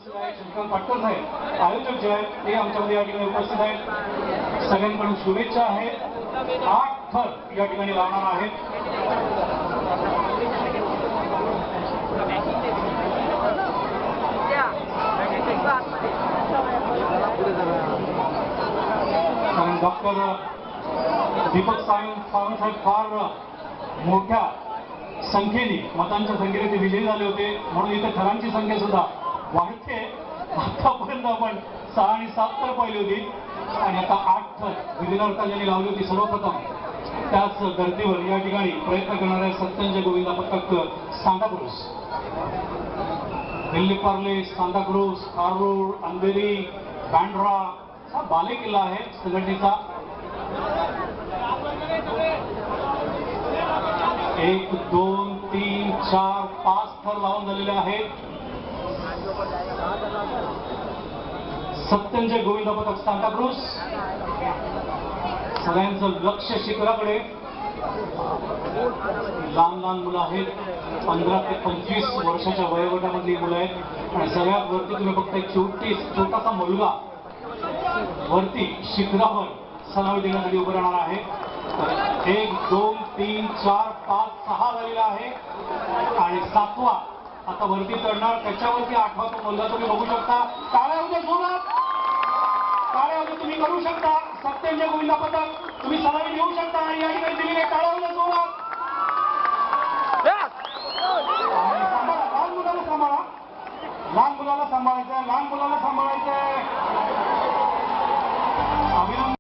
शंकर पाटकर साहेब आयोजक जे आहेत ते आमच्यामध्ये या ठिकाणी उपस्थित आहेत. सगळ्यांकडून शुभेच्छा आहेत. 8 थर या ठिकाणी लावणार आहेत. कारण डॉक्टर दीपक सावंतसाहेब फार मोठ्या संख्येने मतांच्या संख्येने ते विजयी झाले होते, म्हणून इथे थरांची संख्या सुद्धा वाढते. आतापर्यंत आपण 6 आणि 7 थर पाहिली होती आणि आता 8 थर विधिनर्ता ज्यांनी लावली होती सर्वप्रथम त्याच धर्तीवर या ठिकाणी प्रयत्न करणाऱ्या सत्यंजय गोविंदा पथक सांताक्रूज, दिल्ली पार्ले, सांताक्रूज, काररूर, अंधेरी, बँड्रा हा बाले किल्ला आहे संघटनेचा. 1 2 3 4 5 थर लावून झालेले आहेत. सत्यंजय गोविंदा पथक सांताक्रूज. सगळ्यांचं लक्ष शिखराकडे. लहान लहान मुलं आहेत, 15 ते 25 वर्षाच्या वयोगटामधली मुलं आहेत आणि सगळ्यात वरती तुम्ही फक्त एक छोटासा मुलगा वरती शिखरावर सलामी देण्यासाठी उभं राहणार आहे. 1 2 3 4 5 6 झालेला आहे आणि 7वा आता वरती चढणार. त्याच्यावरती 8वा तो मुलगा तुम्ही बघू शकता. टाळ्या होत्या जोरात, टाळ्या होत्या तुम्ही करू शकता. सत्यंजय गोविंदा पथक तुम्ही सलामी देऊ शकता आणि या ठिकाणी दिलेले टाळ्या होत्या जोरात. लहान मुलाला सांभाळा, लहान मुलाला सांभाळायचं, लहान मुलाला सांभाळायचं. अभिनंदन.